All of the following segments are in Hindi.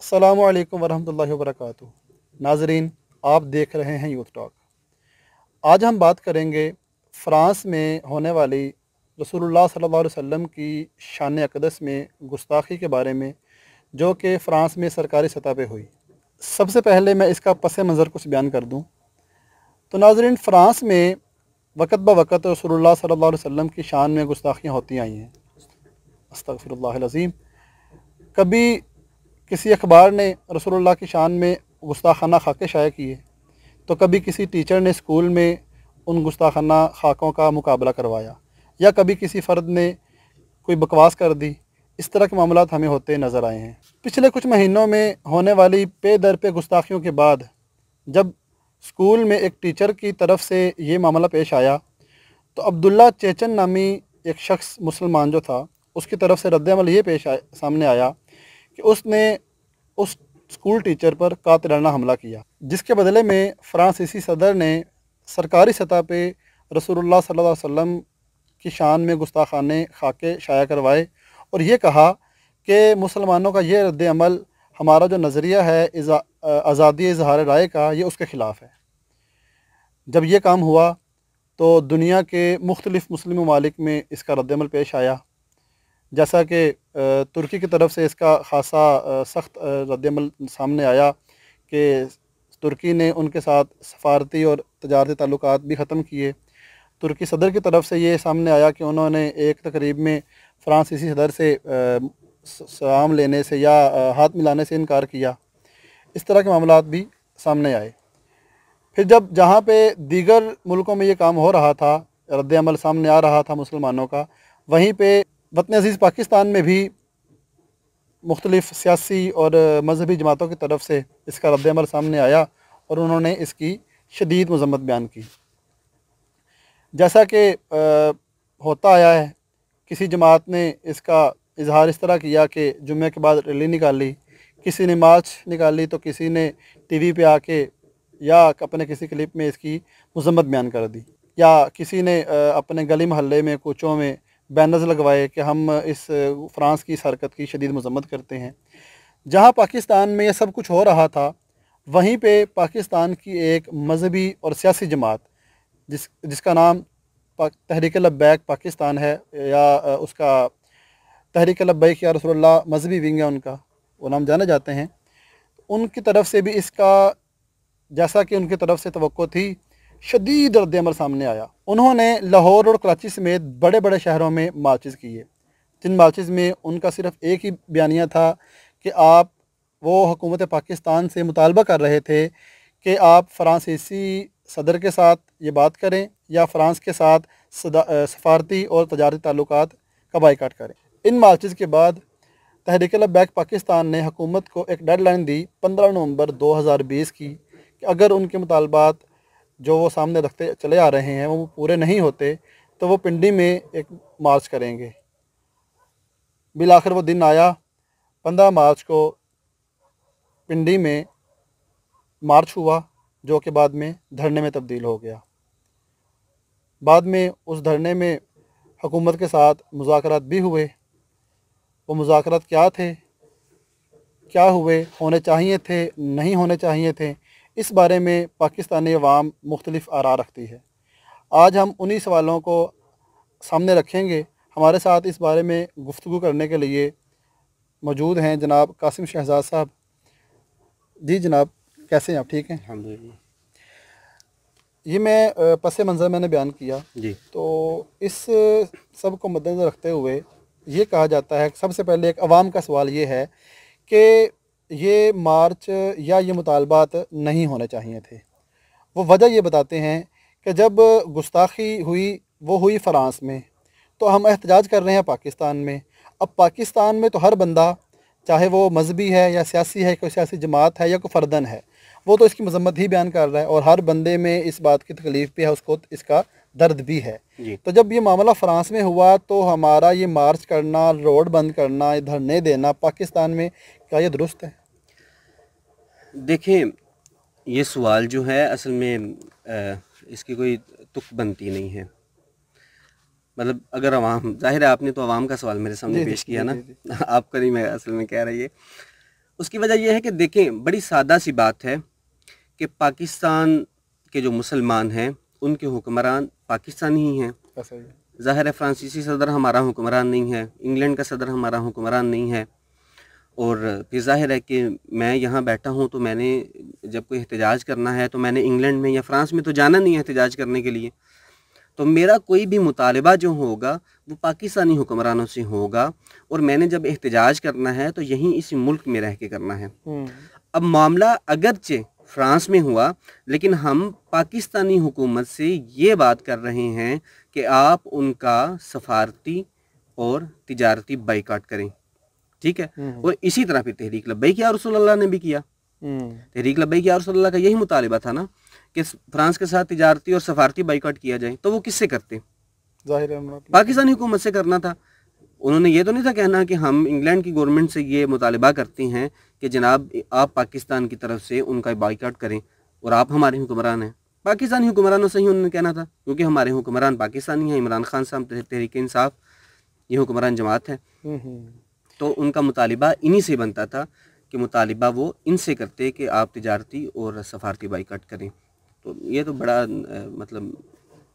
अस्सलामु अलैकुम वरहमतुल्लाहि वबरकातुहू। नाजरीन, आप देख रहे हैं यूथ टॉक। आज हम बात करेंगे फ़्रांस में होने वाली रसूलुल्लाह सल्लल्लाहु अलैहि वसल्लम की शान अक़दस में गुस्ताखी के बारे में, जो कि फ़्रांस में सरकारी सतह पे हुई। सबसे पहले मैं इसका पस मंज़र कुछ बयान कर दूँ तो नाजरीन, फ़्रांस में वक़्त ब वक़्त रसूलुल्लाह सल्लल्लाहु अलैहि वसल्लम की शान में गुस्ताखियाँ होती आई हैं। अस्तग़फ़िरुल्लाहिल अज़ीम। कभी किसी अखबार ने रसूलुल्लाह की शान में गुस्ताखाना खाके शाया किए, तो कभी किसी टीचर ने स्कूल में उन गुस्ताखाना खाकों का मुकाबला करवाया, या कभी किसी फ़र्द ने कोई बकवास कर दी। इस तरह के मामलात हमें होते नज़र आए हैं। पिछले कुछ महीनों में होने वाली पे दर पे गुस्ताखियों के बाद जब स्कूल में एक टीचर की तरफ से ये मामला पेश आया, तो अब्दुल्ला चेचन नामी एक शख्स मुसलमान जो था, उसकी तरफ से रद्द-ए-अमल ये सामने आया कि उसने उस स्कूल टीचर पर कातिलाना हमला किया, जिसके बदले में फ़्रांसीसी सदर ने सरकारी सतह पे रसूलुल्लाह सल्लल्लाहु अलैहि वसल्लम की शान में गुस्ताखाने खाके शाया करवाए और ये कहा कि मुसलमानों का ये रद्द-ए-अमल हमारा जो नज़रिया है आज़ादी इज़हार राय का, ये उसके ख़िलाफ़ है। जब ये काम हुआ तो दुनिया के मुख्तलिफ़ मुस्लिम ममालिक में इसका रद्द-ए-अमल पेश आया। जैसा कि तुर्की की तरफ से इसका ख़ासा सख्त रद्द-ए-अमल सामने आया कि तुर्की ने उनके साथ सफ़ारती और तजारती ताल्लुकात भी ख़त्म किए। तुर्की सदर की तरफ से ये सामने आया कि उन्होंने एक तकरीब में फ़्रांसीसी सदर से सलाम लेने से या हाथ मिलाने से इनकार किया। इस तरह के मामलात भी सामने आए। फिर जब जहाँ पे दीगर मुल्कों में ये काम हो रहा था, रद्द-ए-अमल सामने आ रहा था मुसलमानों का, वहीं पे वतन अज़ीज़ पाकिस्तान में भी मुख्तलिफ़ सियासी और मजहबी जमातों की तरफ से इसका रद्द-ए-अमल सामने आया और उन्होंने इसकी शदीद मज़म्मत बयान की। जैसा कि होता आया है, किसी जमात ने इसका इजहार इस तरह किया कि जुम्मे के बाद रैली निकाली, किसी ने मार्च निकाली, तो किसी ने टीवी पे आके या अपने किसी क्लिप में इसकी मज़म्मत बयान कर दी, या किसी ने अपने गली मोहल्ले में कूचों में बैनर्स लगवाए कि हम इस फ़्रांस की इस हरकत की शदीद मज़म्मत करते हैं। जहाँ पाकिस्तान में ये सब कुछ हो रहा था, वहीं पे पाकिस्तान की एक मजहबी और सियासी जमात जिसका नाम तहरीक लब्बैक पाकिस्तान है, या उसका तहरीक लब्बैक या रसूलुल्लाह मजहबी विंग है उनका, वो नाम जाने जाते हैं। उनकी तरफ से भी इसका, जैसा कि उनकी तरफ से तवक्को थी, शदीद रद्द-ए-अमल सामने आया। उन्होंने लाहौर और कराची समेत बड़े बड़े शहरों में मार्चेज़ किए, जिन मार्चेज़ में उनका सिर्फ़ एक ही बयानिया था कि वो हुकूमत पाकिस्तान से मुतालबा कर रहे थे कि आप फ़्रांसीसी सदर के साथ ये बात करें या फ़्रांस के साथ सफ़ारती और तजारती ताल्लुकात का बायकाट करें। इन मार्चेज़ के बाद तहरीक लब्बैक पाकिस्तान ने हुकूमत को एक डेडलाइन दी 15 नवंबर 2020 की, कि अगर उनके मुतालबात जो वो सामने रखते चले आ रहे हैं वो पूरे नहीं होते, तो वो पिंडी में एक मार्च करेंगे। बिल आखिर वो दिन आया, 15 मार्च को पिंडी में मार्च हुआ, जो कि बाद में धरने में तब्दील हो गया। बाद में उस धरने में हुकूमत के साथ मुज़ाकरात भी हुए। वो मुज़ाकरात क्या थे, क्या हुए, होने चाहिए थे, नहीं होने चाहिए थे, इस बारे में पाकिस्तानी अवाम मुख्तलिफ़ आरा रखती है। आज हम उन्हीं सवालों को सामने रखेंगे। हमारे साथ इस बारे में गुफ्तगू करने के लिए मौजूद हैं जनाब कासिम शहजाद साहब। जी जनाब, कैसे हैं आप? ठीक हैं? अल्हम्दुलिल्लाह। ये मैं पस मंज़र मैंने बयान किया, जी। तो इस सब को मद्देनज़र रखते हुए ये कहा जाता है, सबसे पहले एक अवाम का सवाल ये है कि ये मार्च या ये मुतालबात नहीं होने चाहिए थे। वो वजह ये बताते हैं कि जब गुस्ताखी हुई, वो हुई फ़्रांस में, तो हम एहतजाज कर रहे हैं पाकिस्तान में। अब पाकिस्तान में तो हर बंदा, चाहे वो मजहबी है या सियासी है, कोई सियासी जमात है या कोई फ़र्दन है, वो तो इसकी मजम्मत ही बयान कर रहा है और हर बंदे में इस बात की तकलीफ़ भी है, उसको इसका दर्द भी है। जी। तो जब ये मामला फ़्रांस में हुआ, तो हमारा ये मार्च करना, रोड बंद करना, ये धरने देना पाकिस्तान में, क्या ये दुरुस्त है? देखें, ये सवाल जो है असल में इसकी कोई तुक बनती नहीं है। मतलब अगर अवाम, ज़ाहिर है आपने तो अवाम का सवाल मेरे सामने जी जी पेश किया जी ना। जी जी। आपका नहीं, मैं असल में कह रही है। उसकी वजह यह है कि देखें, बड़ी सादा सी बात है कि पाकिस्तान के जो मुसलमान हैं उनके हुक्मरान पाकिस्तानी ही हैं। ऐसा ही ज़ाहिर है फ्रांसीसी सदर हमारा हुक्मरान नहीं है, इंग्लैंड का सदर हमारा हुक्मरान नहीं है, और फिर ज़ाहिर है कि मैं यहाँ बैठा हूँ तो मैंने जब कोई एहतजाज करना है तो मैंने इंग्लैंड में या फ्रांस में तो जाना नहीं है एहतजाज करने के लिए। तो मेरा कोई भी मुतालबा जो होगा वो पाकिस्तानी हुक्मरानों से होगा, और मैंने जब एहतजाज करना है तो यहीं इसी मुल्क में रह के करना है। अब मामला अगरचे फ्रांस में हुआ, लेकिन हम पाकिस्तानी हुकूमत से ये बात कर रहे हैं कि आप उनका सफारती और तिजारती बाइकाट करें, ठीक है। और इसी तरह फिर तहरीक लब्बैक या रसूलल्लाह ने भी किया। तहरीक लब्बैक या रसूलल्लाह का यही मुतालिबा था ना कि फ्रांस के साथ तिजारती और सफारती बाइकाट किया जाए, तो वो किससे करते? जाहिर है पाकिस्तानी हुकूमत से करना था। उन्होंने ये तो नहीं था कहना कि हम इंग्लैंड की गवर्नमेंट से ये मुतालिबा करते हैं कि जनाब आप पाकिस्तान की तरफ से उनका बाइकाट करें और आप हमारे हुक्मरान हैं। पाकिस्तानी हुक्मरानों से ही उन्होंने कहना था, क्योंकि हमारे हुक्मरान पाकिस्तानी हैं, इमरान खान साहब, तहरीक इंसाफ, ये हुक्मरान जमात है। तो उनका मुतालिबा इन्हीं से बनता था कि मुतालिबा वो इनसे करते कि आप तिजारती और सफारती बाइकाट करें। तो ये तो बड़ा मतलब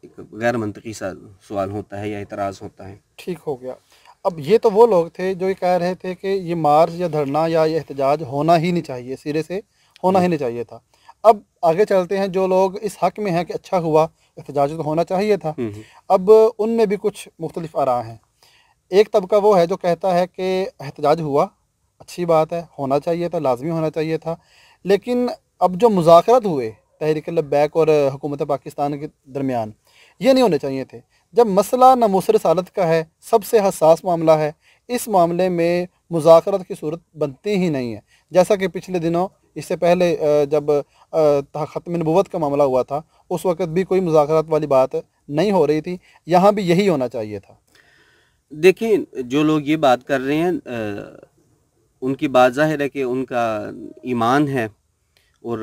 एक गैर मंतकी सा सवाल होता है या इतराज़ होता है। ठीक हो गया। अब ये तो वो लोग थे जो ये कह रहे थे कि ये मार्च या धरना या ये एहतजाज होना ही नहीं चाहिए, सिरे से होना ही नहीं चाहिए था। अब आगे चलते हैं, जो लोग इस हक़ में हैं कि अच्छा हुआ एहतजाज तो होना चाहिए था, अब उनमें भी कुछ मुख्तलिफ आरा हैं। एक तबका वो है जो कहता है कि एहतजाज हुआ, अच्छी बात है, होना चाहिए था, लाजमी होना चाहिए था, लेकिन अब जो मुज़ाकरात हुए तहरीक लब्बैक और हुकूमत पाकिस्तान के दरमियान, ये नहीं होने चाहिए थे। जब मसला नमूसर सालत का है, सबसे हसास मामला है, इस मामले में मुज़ाकरात की सूरत बनती ही नहीं है। जैसा कि पिछले दिनों, इससे पहले जब ख़त्म नबूवत का मामला हुआ था, उस वक़्त भी कोई मुज़ाकरात वाली बात नहीं हो रही थी, यहाँ भी यही होना चाहिए था। देखिए, जो लोग ये बात कर रहे हैं उनकी बात ज़ाहिर है कि उनका ईमान है और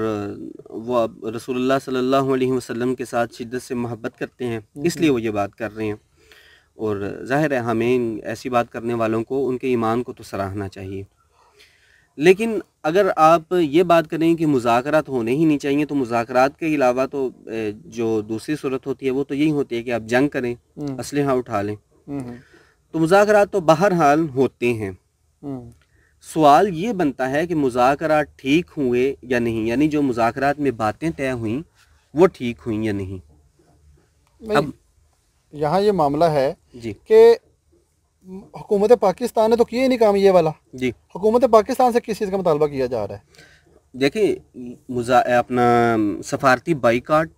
वो रसूलुल्लाह सल्लल्लाहु अलैहि वसल्लम के साथ शिद्दत से मोहब्बत करते हैं, इसलिए वो ये बात कर रहे हैं। और ज़ाहिर है हमें ऐसी बात करने वालों को उनके ईमान को तो सराहना चाहिए। लेकिन अगर आप ये बात करें कि मुज़ाकरात होने ही नहीं चाहिए, तो मुज़ाकरात के अलावा तो जो दूसरी सूरत होती है वो तो यही होती है कि आप जंग करें, असलहा उठा लें। तो मुज़ाकरात तो बहरहाल होते हैं। सवाल ये बनता है कि मुज़ाकरात ठीक हुए या नहीं, यानी जो मुज़ाकरात में बातें तय हुई वो ठीक हुई या नहीं। अब यहाँ ये मामला है जी कि हुकूमत पाकिस्तान ने तो किए नहीं काम ये वाला। जी, हुकूमत पाकिस्तान से किस चीज़ का मुतालबा किया जा रहा है? देखिए, अपना सफारती बाइकाट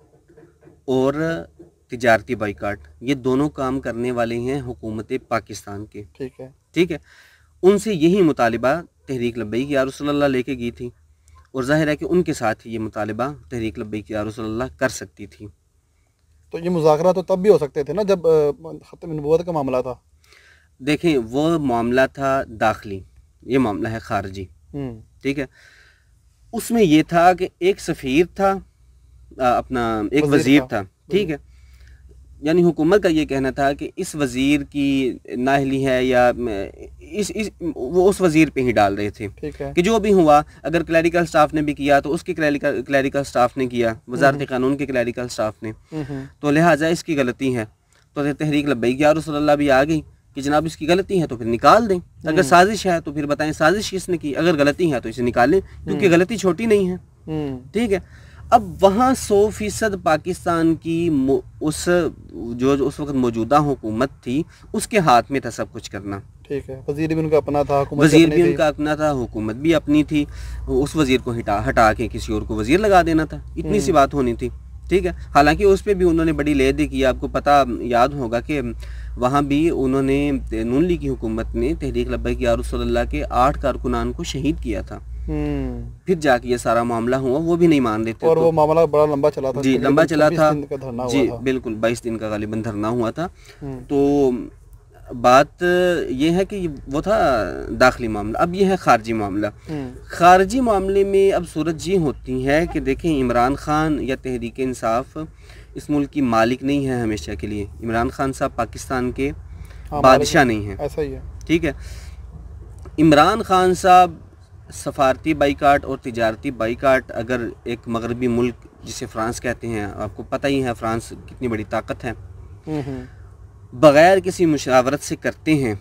और तिजारती बाइकाट, ये दोनों काम करने वाले हैं हुकूमत पाकिस्तान के। ठीक है, उनसे यही मुतालिबा तहरीक लब्बैक या रसूलल्लाह लेके गई थी, और जाहिर है कि उनके साथ ही ये मुतालिबा तहरीक लब्बैक या रसूलल्लाह कर सकती थी। तो ये मुज़ाकरा तो तब भी हो सकते थे ना जब ख़त्म नबूवत का मामला था। देखें, वो मामला था दाखिली, ये मामला है खारजी। ठीक है, उसमें ये था कि एक सफ़ीर था, अपना एक वज़ीर था। ठीक है, यानी हुकूमत का ये कहना था कि इस वज़ीर की नाअहली है या वो उस वज़ीर पे ही डाल रहे थे। कि जो भी हुआ, अगर क्लैरिकल स्टाफ ने भी किया तो उसके क्लैरिकल स्टाफ ने किया, वज़ारत क़ानून के क्लैरिकल स्टाफ ने, तो लिहाजा इसकी गलती है। तो तहरीक लब्बैक या रसूलल्लाह भी आ गई कि जनाब इसकी गलती है तो फिर निकाल दें, अगर साजिश है तो फिर बताएं साजिश किसने की, अगर गलती है तो इसे निकालें, क्योंकि गलती छोटी नहीं है। ठीक है, अब वहाँ 100% पाकिस्तान की उस वक्त मौजूदा हुकूमत थी, उसके हाथ में था सब कुछ करना। ठीक है, वज़ीर भी उनका अपना था, वज़ीर भी उनका अपना था, हुकूमत भी अपनी थी। उस वज़ीर को हटा के किसी और को वज़ीर लगा देना था, इतनी सी बात होनी थी। ठीक है, हालांकि उस पर भी उन्होंने बड़ी लेदी की। आपको पता याद होगा कि वहाँ भी उन्होंने नून लीग की हुकूमत ने तहरीक लब्बैक या रसूलल्लाह के 8 कारकुनान को शहीद किया था। फिर जाके ये सारा मामला हुआ, वो भी नहीं मान रहे थे। और वो मामला बड़ा लंबा चला था। जी, लंबा चला था जी, बिल्कुल 22 दिन का गालिबन धरना हुआ था। तो बात ये है कि वो था दाखिली मामला। अब ये है खारजी मामला। खारजी मामले में अब सूरत ये होती है कि देखें, इमरान खान या तहरीक इंसाफ इस मुल्क की मालिक नहीं है हमेशा के लिए। इमरान खान साहब पाकिस्तान के बादशाह नहीं हैं। ऐसा ही है। ठीक है, इमरान खान साहब सफारती बाइकाट और तिजारती बाइकाट अगर एक मगरबी मुल्क जिसे फ़्रांस कहते हैं, आपको पता ही है फ़्रांस कितनी बड़ी ताकत है, बग़ैर किसी मुशावरत से करते हैं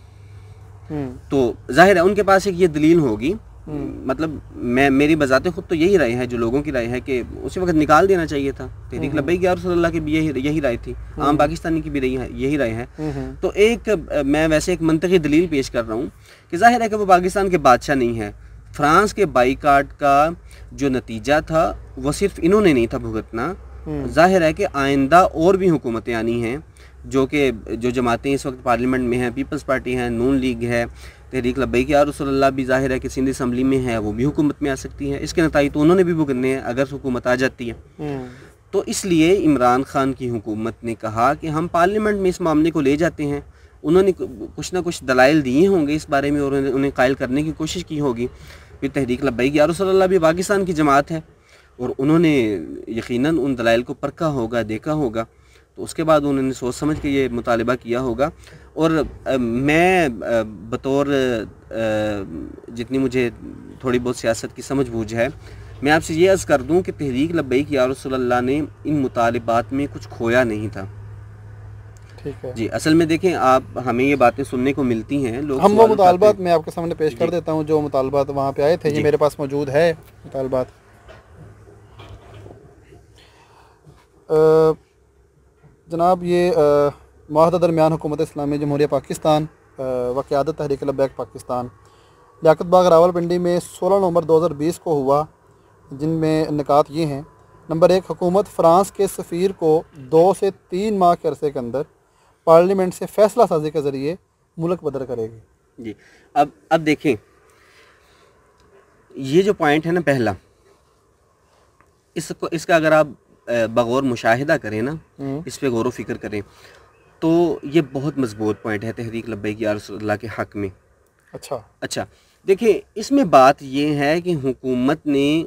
तो जाहिर है उनके पास एक ये दलील होगी, मतलब मेरी बजाते खुद तो यही राय है, जो लोगों की राय है कि उसी वक्त निकाल देना चाहिए था। तहरीक लब्बैक या रसूल अल्लाह की भी यही राय थी, आम पाकिस्तानी की भी यही राय है। तो मैं वैसे एक मंतकी दलील पेश कर रहा हूँ कि जाहिर है कि वो पाकिस्तान के बादशाह नहीं है। फ्रांस के बाईकाट का जो नतीजा था वो सिर्फ इन्होंने नहीं था भुगतना, जाहिर है कि आइंदा और भी हुकूमतें आनी हैं, जो जमातें इस वक्त पार्लियामेंट में हैं, पीपल्स पार्टी है, नून लीग है, तहरीक लब्बैक या रसूल अल्लाह भी जाहिर है कि सिंध असम्बली में है, वो भी हुकूमत में आ सकती है। इसके नतीजे तो उन्होंने भी भुगतने हैं अगर हुकूमत आ जाती है। तो इसलिए इमरान खान की हुकूमत ने कहा कि हम पार्लियामेंट में इस मामले को ले जाते हैं। उन्होंने कुछ ना कुछ दलाइल दिए होंगे इस बारे में और उन्हें कायल करने की कोशिश की होगी। फिर तहरीक लब्बैक या रसूल अल्लाह भी पाकिस्तान की जमात है और उन्होंने यकीनन उन दलाइल को परखा होगा, देखा होगा, तो उसके बाद उन्होंने सोच समझ के ये मुतालिबा किया होगा। और मैं बतौर जितनी मुझे थोड़ी बहुत सियासत की समझ बूझ है, मैं आपसे ये अर्ज़ कर दूं कि तहरीक लब्बैक या रसूल अल्लाह ने इन मुतालिबात में कुछ खोया नहीं था। ठीक है जी, असल में देखें आप, हमें ये बातें सुनने को मिलती हैं, लोग हम वो मुतालबात मैं आपके सामने पेश कर देता हूँ जो मुतालबात वहाँ पे आए थे। ये मेरे पास मौजूद है मुतालबात। जनाब ये माहदा दरमियान हुकूमत इस्लामी जमहूरिया पाकिस्तान व क़यादत तहरीक लब्बैक पाकिस्तान लियाकत बाग रावलपिंडी में 16 नवंबर 2020 को हुआ, जिनमें निकात ये हैं। नंबर 1, हुकूमत फ़्रांस के सफ़ीर को 2 से 3 माह के अरसे के अंदर पार्लियामेंट से फ़ैसला साजी के ज़रिए मुल्क बदर करेगी। जी, अब देखें, ये जो पॉइंट है ना पहला, इसका अगर आप बगौर मुशाहिदा करें ना, इस पे गौर व फिक्र करें, तो ये बहुत मजबूत पॉइंट है तहरीक लब्बैक या रसूल अल्लाह के हक़ में। अच्छा, देखिए इसमें बात ये है कि हुकूमत ने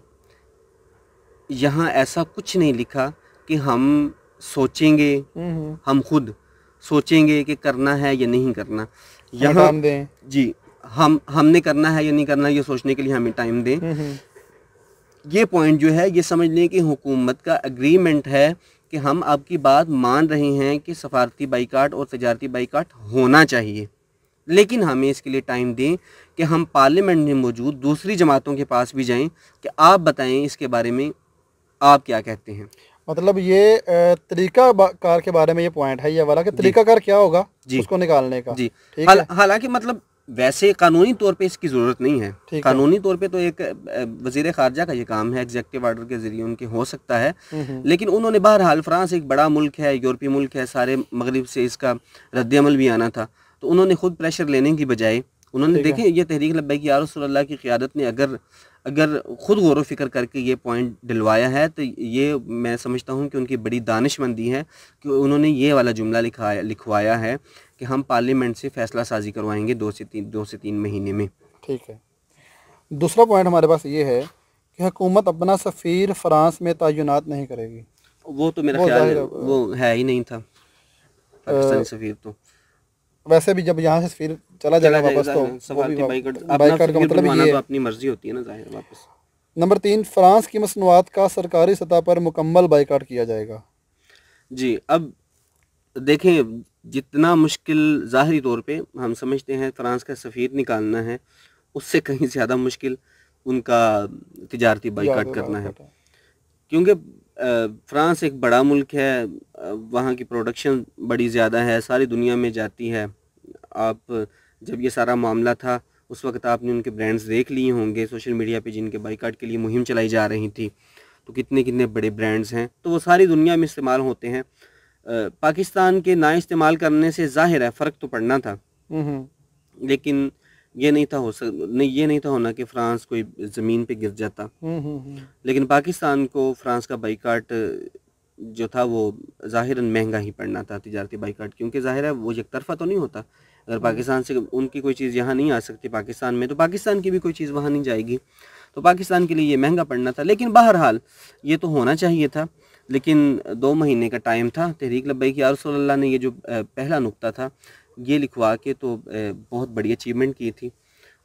यहाँ ऐसा कुछ नहीं लिखा कि हम सोचेंगे, हम खुद सोचेंगे कि करना है या नहीं करना, यहाँ जी हमने करना है या नहीं करना ये सोचने के लिए हमें टाइम दें। ये पॉइंट जो है ये समझ लें कि हुकूमत का एग्रीमेंट है कि हम आपकी बात मान रहे हैं कि सफारती बाइकाट और तजारती बाइकाट होना चाहिए, लेकिन हमें इसके लिए टाइम दें कि हम पार्लियामेंट में मौजूद दूसरी जमातों के पास भी जाएं कि आप बताएं इसके बारे में आप क्या कहते हैं। मतलब ये तरीका कार के बारे में ये पॉइंट है ये वाला कि तरीका कार क्या होगा उसको निकालने का। जी, हालांकि मतलब वैसे कानूनी तौर पे इसकी ज़रूरत नहीं है। कानूनी तौर पे तो एक वज़ीर ख़ारजा का ये काम है, एग्जेक्टिव ऑर्डर के ज़रिए उनके हो सकता है, लेकिन उन्होंने बहरहाल फ्रांस एक बड़ा मुल्क है, यूरोपीय मुल्क है, सारे मगरिब से इसका रद्द-ए-अमल भी आना था, तो उन्होंने खुद प्रेशर लेने की बजाय उन्होंने देखें ये तहरीक लब्बैक या रसूल अल्लाह की क़यादत ने अगर खुद गौर व फिक्र करके ये पॉइंट दिलवाया है तो ये मैं समझता हूँ कि उनकी बड़ी दानिशमंदी है कि उन्होंने ये वाला जुमला लिखवाया है कि हम पार्लियामेंट से फ़ैसला साजी करवाएंगे 2 से 3 महीने में। ठीक है। दूसरा पॉइंट हमारे पास ये है कि हुकूमत अपना सफ़ीर फ़्रांस में तैनात नहीं करेगी। वो तो मेरा ख्याल है वो है ही नहीं था पाकिस्तानी सफ़ीर। तो वैसे भी जब यहाँ से सफ़ीर चला जाएगा वापस तो बाइकाट का मतलब ये अपनी मर्जी होती है ना ज़ाहिर वापस। नंबर 3, फ़्रांस की मसनूआत का सरकारी सतह पर मुकम्मल बाइकाट किया जाएगा। जी, अब देखें जितना मुश्किल ज़ाहरी तौर पे हम समझते हैं फ़्रांस का सफ़ीर निकालना है, उससे कहीं ज़्यादा मुश्किल उनका तिजारती बाइकाट करना है, क्योंकि फ़्रांस एक बड़ा मुल्क है, वहाँ की प्रोडक्शन बड़ी ज़्यादा है, सारी दुनिया में जाती है। आप जब ये सारा मामला था उस वक्त आपने उनके ब्रांड्स देख लिए होंगे सोशल मीडिया पे जिनके बाइकाट के लिए मुहिम चलाई जा रही थी, तो कितने कितने बड़े ब्रांड्स हैं, तो वो सारी दुनिया में इस्तेमाल होते हैं। पाकिस्तान के ना इस्तेमाल करने से ज़ाहिर है फ़र्क तो पड़ना था, लेकिन ये नहीं था होना कि फ़्रांस कोई ज़मीन पे गिर जाता। लेकिन पाकिस्तान को फ़्रांस का बाइकाट जो था वो ज़ाहिरन महंगा ही पड़ना था, तिजारती बाइकाट, क्योंकि ज़ाहिर है वो एक तरफ़ा तो नहीं होता। अगर पाकिस्तान से उनकी कोई चीज़ यहाँ नहीं आ सकती पाकिस्तान में, तो पाकिस्तान की भी कोई चीज़ वहाँ नहीं जाएगी, तो पाकिस्तान के लिए ये महंगा पड़ना था। लेकिन बहरहाल ये तो होना चाहिए था, लेकिन 2 महीने का टाइम था। तहरीक लब्बैक या रसूल अल्लाह ने ये जो पहला नुक्ता था ये लिखवा के तो बहुत बड़ी अचीवमेंट की थी।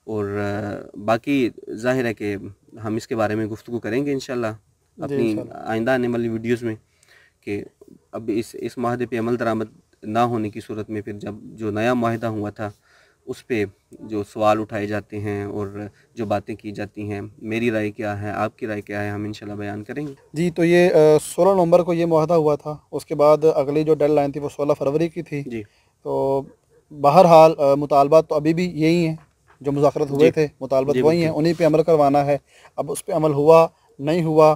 और बाकी ज़ाहिर है कि हम इसके बारे में गुफ्तगू करेंगे इंशाल्लाह अपनी आइंदा आने वाली वीडियोस में, कि अब इस माहदे पे अमल दरामद ना होने की सूरत में फिर जब जो नया माहिदा हुआ था उस पे जो सवाल उठाए जाते हैं और जो बातें की जाती हैं, मेरी राय क्या है, आपकी राय क्या है, हम इंशाल्लाह बयान करेंगे। जी, तो ये 16 नवंबर को ये मुआहदा हुआ था। उसके बाद अगली जो डेडलाइन थी वो 16 फरवरी की थी। जी तो बहरहाल मुतालबात तो अभी भी यही हैं जो मुज़ाकरात हुए थे, मुतालबात वही हैं, उन्हीं पे अमल करवाना है। अब उस पे अमल हुआ नहीं हुआ,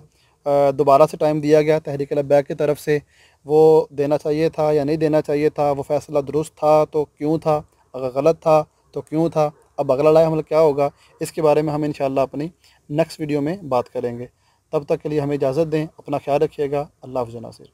दोबारा से टाइम दिया गया तहरीक लब्बैक की तरफ से, वो देना चाहिए था या नहीं देना चाहिए था, वो फ़ैसला दुरुस्त था तो क्यों था, अगर गलत था तो क्यों था, अब अगला लाए अमल क्या होगा, इसके बारे में हम इंशाअल्लाह अपनी नेक्स्ट वीडियो में बात करेंगे। तब तक के लिए हमें इजाज़त दें, अपना ख्याल रखिएगा। अल्लाह हाफ़िज़ नासिर।